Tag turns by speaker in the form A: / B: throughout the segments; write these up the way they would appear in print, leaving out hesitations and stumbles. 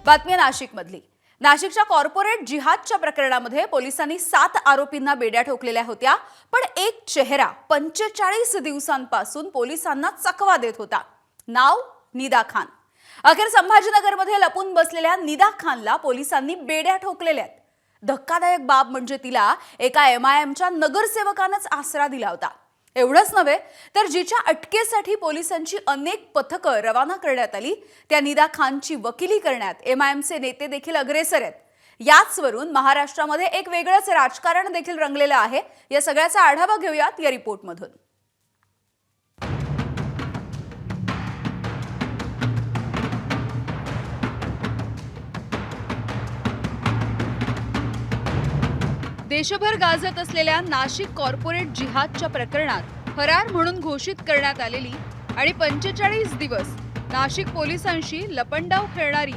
A: बातमी नाशिकमधली। नाशिकच्या कॉर्पोरेट जिहादच्या प्रकरणामध्ये पोलिसांनी 7 आरोपींना बेड्या ठोकलेल्या होत्या, पण एक चेहरा 45 दिवसांपासून पोलिसांना चकवा देत होता। नाव निदा खान। अखेर संभाजीनगरमध्ये लपून बसलेल्या निदा खानला पोलिसांनी बेड्या ठोकलेल्या आहेत। धक्कादायक बाब म्हणजे तिला एका एमआयएमच्या नगरसेवकानेच आसरा दिला होता। एवढंच नव्हे तर जिच्या अटकेसाठी पोलिसांची अनेक पथकं रवाना करण्यात आली, त्या निदा खानची वकिली करण्यात एमआयएमचे नेते देखील अग्रेसर आहेत। याचवरून महाराष्ट्रामध्ये एक वेगळंच राजकारण देखील रंगलेलं आहे। या सगळ्याचा आढावा घेऊयात या रिपोर्टमधून। देशभर गाजत असलेल्या नाशिक कॉर्पोरेट जिहादच्या प्रकरणात फरार म्हणून घोषित करण्यात आलेली आणि 45 दिवस नाशिक पोलिसांशी लपंडाव खेळणारी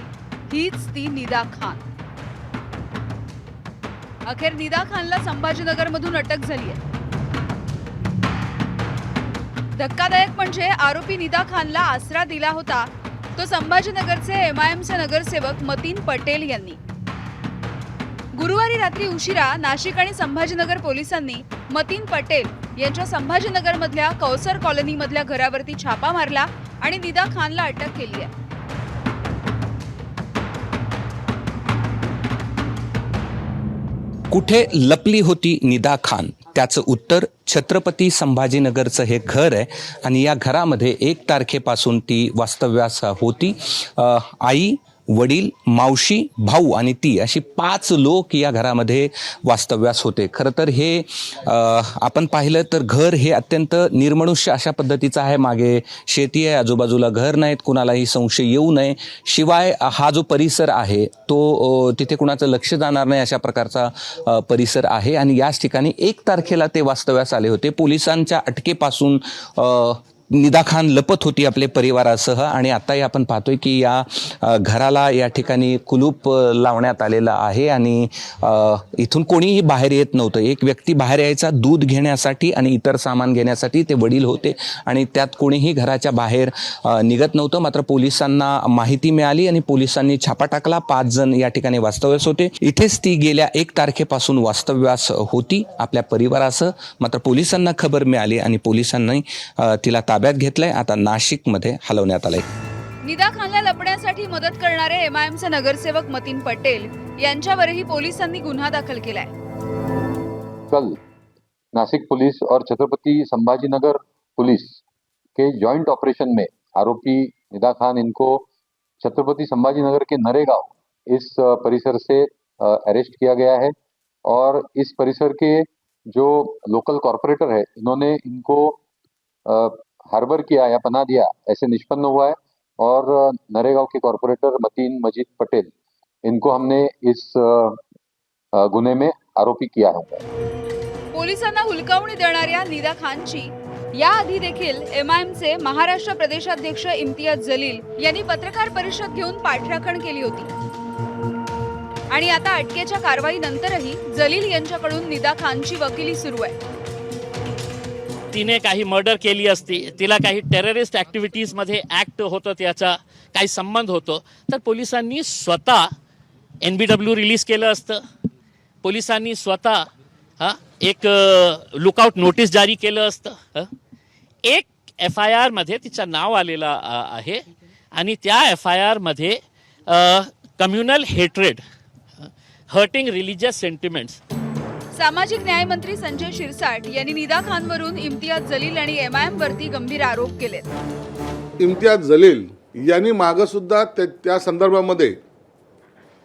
A: हीच ती निदा खान। अखेर निदा खानला संभाजीनगरमधून अटक झाली आहे। धक्कादायक म्हणजे आरोपी निदा खानला आसरा दिला होता तो संभाजीनगरचे एमआयएमचे नगरसेवक मतीन पटेल यांनी। गुरुवारी रात्री उशिरा नाशिक आणि संभाजीनगर पोलिसांनी मतीन पटेल यांच्या संभाजीनगरमधल्या कौसर कॉलनीमधल्या घरावरती छापा मारला आणि निदा खानला अटक केली आहे।
B: कुठे लपली होती निदा खान? त्याचं उत्तर छत्रपती संभाजीनगरचं हे घर आहे आणि या घरामध्ये 1 तारखेपासून ती वास्तव्यास होती। आई, वडील, मावशी, भाऊ आणि ती अशी 5 लोक या घरामध्ये वास्तव्यास होते। खरं तर हे आपण पाहिलं तर घर हे अत्यंत निर्मनुष्य अशा पद्धतीचं आहे। मागे शेती आहे, आजूबाजूला घर नाहीत, कुणालाही संशय येऊ नये, शिवाय हा जो परिसर आहे तो तिथे कुणाचं लक्ष जाणार नाही अशा प्रकारचा परिसर आहे आणि याच ठिकाणी 1 तारखेला ते वास्तव्यास आले होते। पोलिसांच्या अटकेपासून निदा खान लपत होती आपले परिवारासह आणि आताही आपण पाहतोय की या घराला या ठिकाणी कुलूप लावण्यात आलेलं आहे आणि इथून कोणीही बाहेर येत नव्हतं। एक व्यक्ती बाहेर यायचा दूध घेण्यासाठी आणि इतर सामान घेण्यासाठी, ते वडील होते आणि त्यात कोणीही घराच्या बाहेर निघत नव्हतं। मात्र पोलिसांना माहिती मिळाली आणि पोलिसांनी छापा टाकला। 5 जण या ठिकाणी वास्तव्यास होते। इथेच ती गेल्या 1 तारखेपासून वास्तव्यास होती आपल्या परिवारासह। मात्र पोलिसांना खबर मिळाली आणि पोलिसांनी तिला ताब्यात घेतलंय, आता नाशिकमध्ये हलवण्यात आलंय।
A: निदा खानला लपण्यासाठी मदत करणारे एमआयएमचे नगरसेवक मतीन पटेल यांच्यावरही पोलिसांनी गुन्हा दाखल केलाय।
C: कल नासिक पुलिस और छत्रपति संभाजीनगर पुलिस के जॉइंट ऑपरेशन में आरोपी निदा खान इनको छत्रपति संभाजीनगर के नरेगांव इस परिसर से अरेस्ट किया गया है और इस परिसर के जो लोकल कॉर्पोरेटर है इन्होंने इनको हार्बर किया या पनाह दिया ऐसे निष्पन्न हुआ है और नरेगांव के कॉर्पोरेटर मतीन मजीद पटेल इनको हमने इस गुन्हे में आरोपी किया है।
A: पोलिसांना हुलकावणी देणाऱ्या निदा खानची याआधी देखील एमआयएमचे महाराष्ट्र प्रदेशाध्यक्ष इम्तियाज जलील यांनी पत्रकार परिषद घेऊन पाठराखण केली होती आणि आता अटकेच्या कारवाईनंतरही जलील यांच्याकडून निदा खानची वकिली सुरू आहे।
D: तिने काही मर्डर केली असती, तिला काही टेररिस्ट ॲक्टिव्हिटीज मध्ये ॲक्ट होतं, त्याचा काही संबंध होतो, तर पोलिसांनी स्वतः NBW रिलीज केलं असतं। पोलिसांनी स्वतः एक लुकआउट नोटीस जारी केलं असतं। एक FIR मध्ये तिचं नाव आलेलं आहे आणि त्या FIR मध्ये communal hatred, hurting religious sentiments.
A: सामाजिक न्याय मंत्री संजय शिरसाट यांनी निदा खानवरून इम्तियाज जलील आणि एमआयएम वरती गंभीर आरोप केलेत।
E: इम्तियाज जलील यांनी मागे सुद्धा त्या संदर्भामध्ये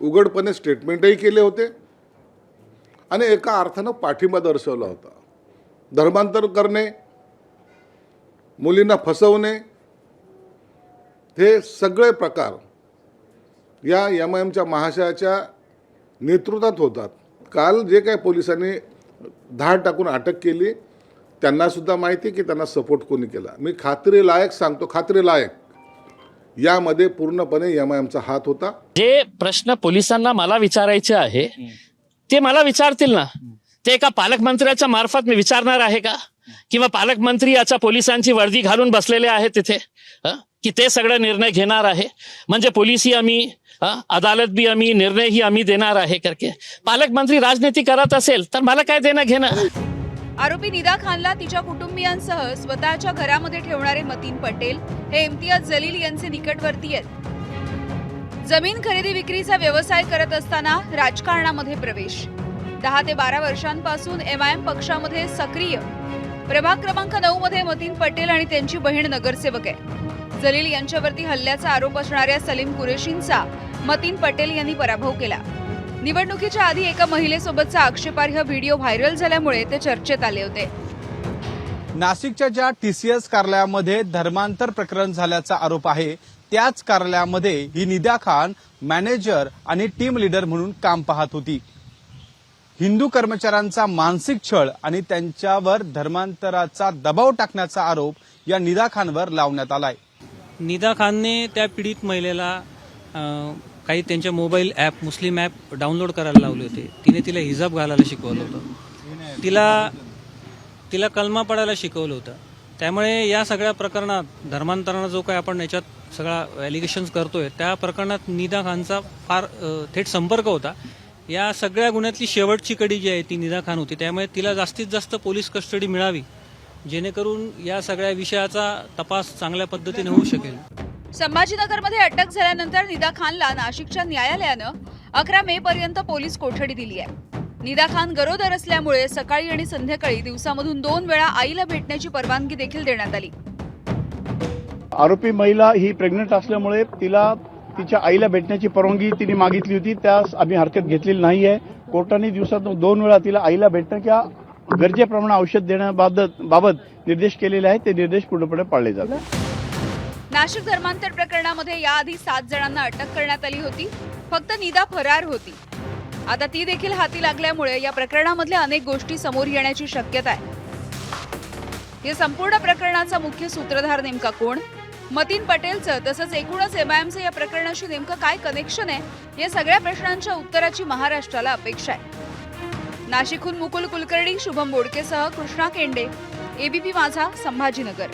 E: उघडपणे स्टेटमेंटही केले होते आणि एका अर्थानं पाठिंबा दर्शवला होता। धर्मांतर करणे, मुलींना फसवणे, हे सगळे प्रकार या एमआयएमच्या महाशयाच्या नेतृत्वात होतात। काल जे काही पोलिसांनी धाड टाकून अटक केली त्यांना सुद्धा माहिती की त्यांना सपोर्ट कोणी केला। मी खात्रीलायक सांगतो, खात्रीलायक यामध्ये पूर्णपणे एमआयएमचा हात होता।
D: जे प्रश्न पोलिसांना मला विचारायचे आहे ते मला विचारतील ना, ते एका पालकमंत्र्याच्या मार्फत मी विचारणार आहे का? किंवा पालकमंत्री याचा पोलिसांची वर्दी घालून बसलेले आहेत तिथे की ते सगळे निर्णय घेणार आहे? म्हणजे पोलिसी आम्ही अदालत भी आम्ही निर्णय ही आम्ही देणार आहे करके पालकमंत्री राजनीती करत असेल तर मला काय देणं घेणं.
A: आरोपी निदा खानला तिच्या कुटुंबियांसह स्वतःच्या घरामध्ये ठेवणारे मतीन पटेल हे इम्तियाज जलील यांचे निकटवर्ती आहेत. जमीन खरेदी विक्रीचा व्यवसाय करत असताना राजकारणामध्ये प्रवेश. 10 ते 12 वर्षांपासून MIM पक्षामध्ये सक्रिय. प्रभाग क्रमांक 9 मध्ये मतीन पटेल आणि त्यांची बहीण नगरसेवक आहे. जलील यांच्यावरती हल्ल्याचा आरोप असणाऱ्या सलीम कुरेशींचा मतीन पटेल यांनी पराभव केला. निवडणुकीच्या आधी एका महिलेसोबतचा आक्षेपार्ह व्हिडिओ व्हायरल झाल्यामुळे ते चर्चेत आले होते.
F: नाशिकच्या ज्या TCS कार्यालयामध्ये धर्मांतर प्रकरण झाल्याचा आरोप आहे त्याच कार्यालयामध्ये ही निदा खान मॅनेजर आणि टीम लीडर म्हणून काम पाहत होती. हिंदू कर्मचाऱ्यांचा मानसिक छळ आणि त्यांच्यावर धर्मांतराचा दबाव टाकण्याचा आरोप या निदा खानवर लावण्यात आलाय.
G: निदा खानने त्या पीडित महिलेला काही त्यांच्या मोबाईल ॲप मुस्लिम ॲप डाउनलोड करायला लावले होते. तिला हिजाब घालायला शिकवलं होतं. तिला कलमा पडायला शिकवलं होतं. त्यामुळे या सगळ्या प्रकरणात धर्मांतरानं जो काही आपण याच्यात सगळा ॲलिगेशन्स करतोय त्या प्रकरणात निदा खानचा फार थेट संपर्क होता. या सगळ्या गुन्ह्यातली शेवटची कडी जी आहे ती निदा खान होती. त्यामुळे तिला जास्तीत जास्त पोलीस कस्टडी मिळावी जेणेकरून या सगळ्या विषयाचा तपास चांगल्या पद्धतीने होऊ शकेल.
A: संभाजीनगरमध्ये अटक झाल्यानंतर निदा खानला नाशिकच्या न्यायालयानं 11 मे पर्यंत पोलीस कोठडी दिली आहे. निदा खान गरोदर असल्यामुळे सकाळी आणि संध्याकाळी दिवसामधून 2 वेळा आईला भेटण्याची परवानगी देखील देण्यात आली.
H: आरोपी महिला ही प्रेग्नंट असल्यामुळे तिला तिच्या आईला भेटण्याची परवानगी तिने मागितली होती. त्यास आम्ही हरकत घेतलेली नाहीये. कोर्टाने दिवसातून 2 वेळा तिला आईला भेटण्याच्या गरजेप्रमाणे औषध देण्याबाबत निर्देश केलेले आहेत. ते निर्देश पूर्णपणे पाळले जातात.
A: नाशिक धर्मांतर प्रकरणामध्ये याआधी 7 जणांना अटक करण्यात आली होती. फक्त निदा फरार होती. आता ती देखील हाती लागल्यामुळे या प्रकरणामधल्या अनेक गोष्टी समोर येण्याची शक्यता आहे. या संपूर्ण प्रकरणाचा मुख्य सूत्रधार नेमका कोण? मतीन पटेलचं तसंच एकूणच MIMचं या प्रकरणाशी नेमकं काय कनेक्शन आहे? या सगळ्या प्रश्नांच्या उत्तराची महाराष्ट्राला अपेक्षा आहे. नाशिकहून मुकुल कुलकर्णी, शुभम बोडकेसह कृष्णा केंडे, ABP माझा, संभाजीनगर.